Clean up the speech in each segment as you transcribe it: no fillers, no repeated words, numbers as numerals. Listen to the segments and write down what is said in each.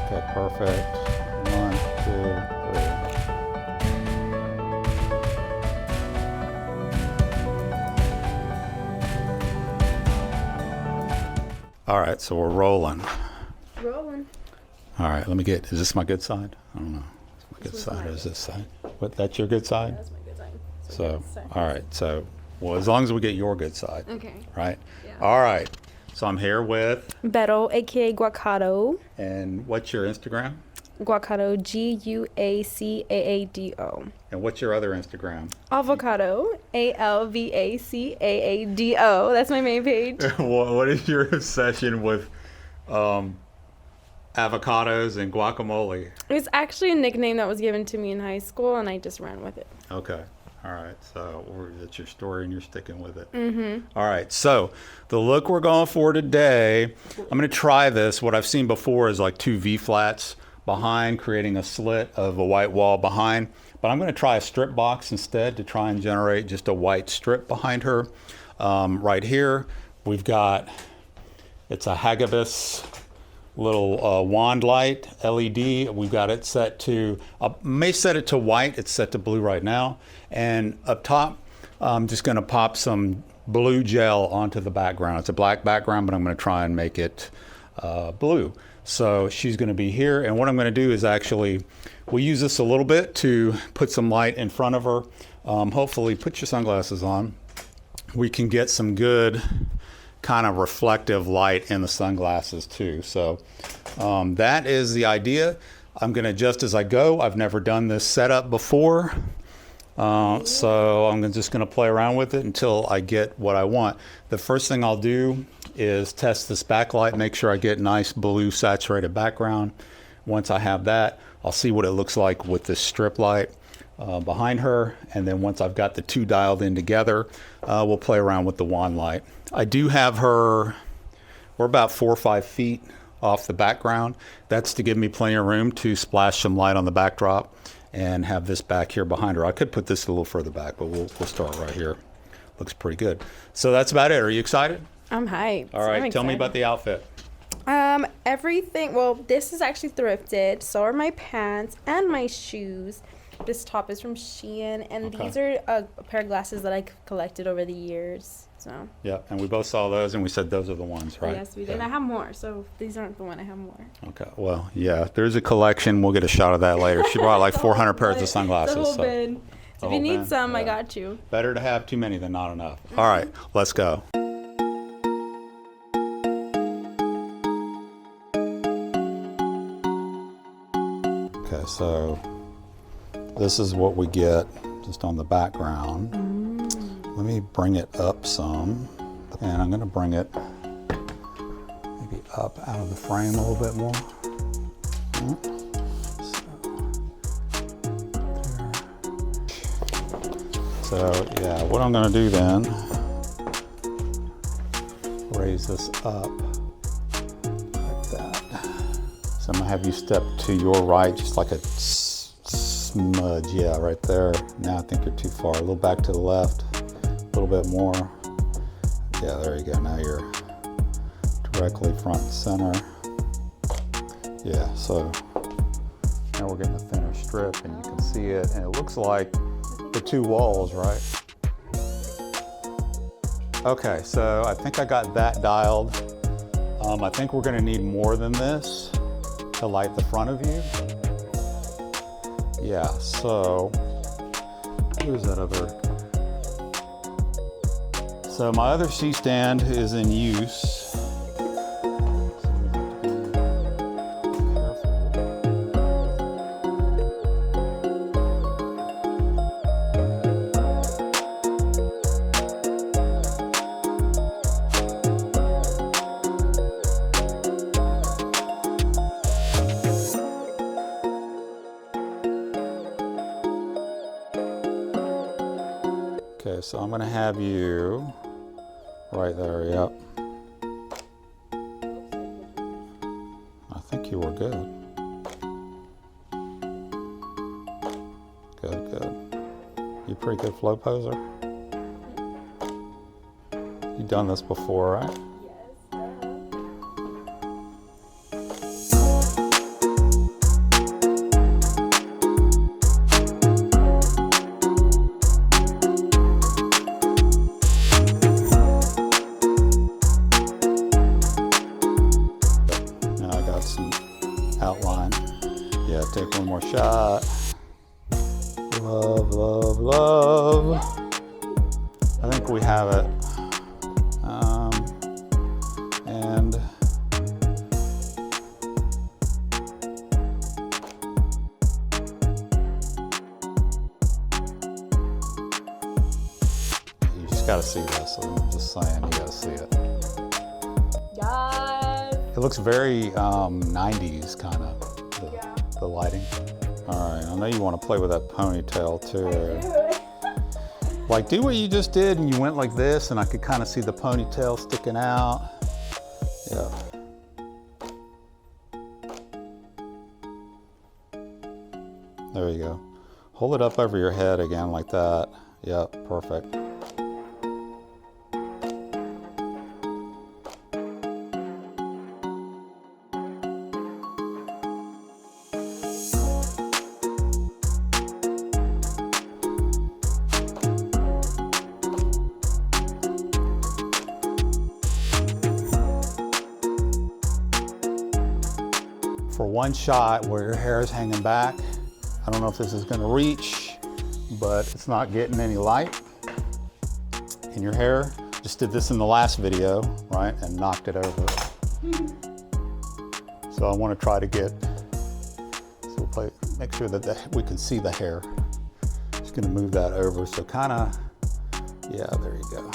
Okay, perfect. 1, 2, 3. All right, so we're rolling. Rolling. All right, let me get, is this my good side? I don't know. Is my good side or is this side? What, that's your good side? Yeah, that's my good side. So, all right, so, well, as long as we get your good side. Okay. Right? Yeah. All right. So I'm here with Beto, aka Guacado. And what's your Instagram? Guacado, Guaccaado. And what's your other Instagram? Avocado, Alvacaado. That's my main page. What is your obsession with avocados and guacamole? It's actually a nickname that was given to me in high school, and I just ran with it. Okay. All right. So that's your story, and you're sticking with it. Mm-hmm. All right. So the look we're going for today, I'm going to try this. What I've seen before is like 2 V-flats behind, creating a slit of a white wall behind. But I'm going to try a strip box instead to try and generate just a white strip behind her. Right here, we've got, it's a Hagibis little wand light LED. We've got it set to, may set it to white. It's set to blue right now. And up top, I'm just going to pop some blue gel onto the background. It's a black background, but I'm going to try and make it blue. So she's going to be here. And what I'm going to do is actually, we'll use this a little bit to put some light in front of her. Hopefully, put your sunglasses on. We can get some good kind of reflective light in the sunglasses too. So that is the idea. I'm going to adjust as I go. I've never done this setup before. So I'm just going to play around with it until I get what I want. The first thing I'll do is test this backlight, make sure I get nice blue saturated background. Once I have that, I'll see what it looks like with this strip light behind her. And then once I've got the two dialed in together, we'll play around with the wand light. I do have her, we're about 4 or 5 feet off the background. That's to give me plenty of room to splash some light on the backdrop and have this back here behind her. I could put this a little further back, but we'll start right here. Looks pretty good. So that's about it. Are you excited? I'm hyped. All right, tell me about the outfit. Everything, well, this is actually thrifted. So are my pants and my shoes. This top is from Shein, and these are a pair of glasses that I collected over the years. So. Yeah, and we both saw those, and we said those are the ones, right? Yes, we did. Yeah. And I have more, so these aren't the one. I have more. Okay, well, yeah, there's a collection. We'll get a shot of that later. She brought like 400 pairs of sunglasses. The whole bin. So if you need some, yeah. I got you. Better to have too many than not enough. Mm-hmm. All right, let's go. Okay, so this is what we get just on the background. Let me bring it up some, and I'm going to bring it maybe up out of the frame a little bit more. So yeah, what I'm going to do then, raise this up like that. So I'm going to have you step to your right, just like a smudge, yeah, right there. Now I think you're too far. A little back to the left, a little bit more. Yeah, there you go. Now you're directly front and center. Yeah, so now we're getting a thinner strip, and you can see it, and it looks like the 2 walls, right? Okay, so I think I got that dialed. I think we're going to need more than this to light the front of you. Yeah, so where's that other? So my other C-stand is in use. Okay, so I'm going to have you right there, yep. I think you were good. Good, good. You pretty good flow poser? You've done this before, right? Yes. some outline. Yeah, take one more shot. Love, love, love. I think we have it. And you just gotta see this. I'm just saying, you gotta see it. Yes. It looks very 90s kind of, the lighting. All right, I know you want to play with that ponytail too. Like, do what you just did and you went like this and I could kind of see the ponytail sticking out. Yeah. There you go. Hold it up over your head again like that. Yep, perfect. For one shot where your hair is hanging back, I don't know if this is going to reach, but it's not getting any light in your hair. Just did this in the last video, right, and knocked it over. So I want to try to get, so we'll make sure that we can see the hair. Just going to move that over, so kind of, yeah, there you go.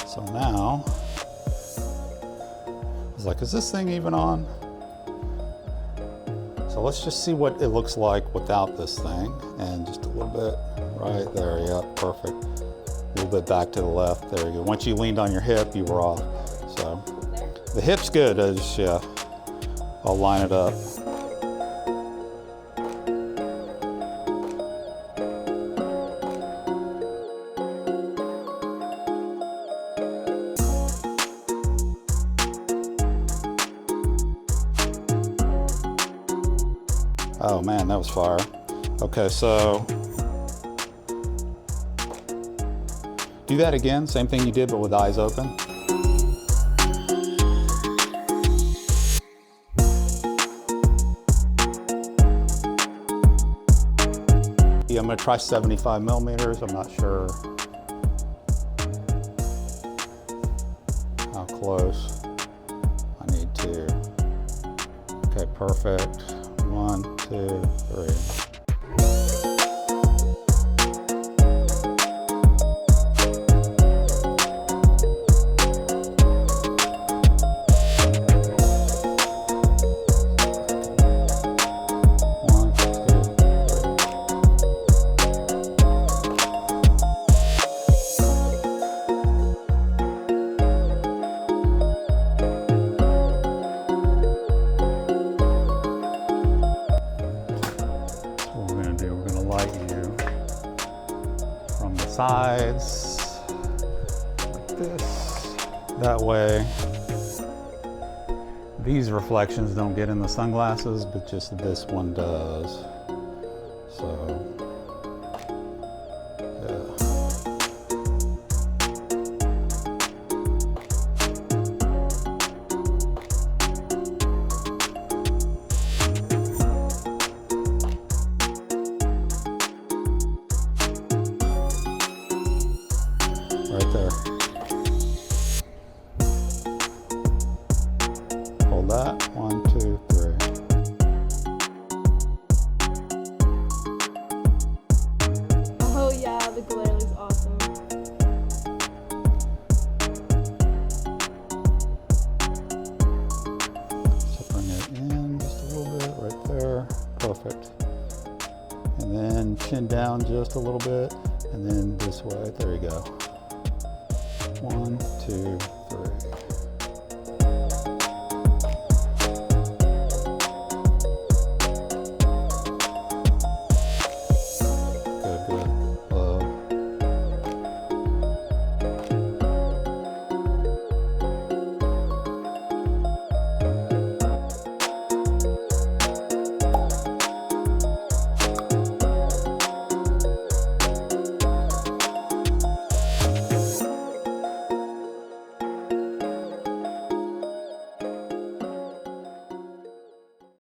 So now, I was like, is this thing even on? So let's just see what it looks like without this thing. And just a little bit right there, yep, perfect. A little bit back to the left, there you go. Once you leaned on your hip, you were off. So the hip's good, I just, yeah, I'll line it up. Oh man, that was fire. Okay, so do that again, same thing you did, but with eyes open. I'm gonna try 75 millimeters. I'm not sure how close I need to. Okay, perfect. 1, 2, 3. Sides like this. That way these reflections don't get in the sunglasses, but just this one does. So right there. Hold that. 1, 2, 3. Oh yeah, the glare looks awesome. So bring it in just a little bit right there. Perfect. And then chin down just a little bit, and then this way. There you go. 1, 2,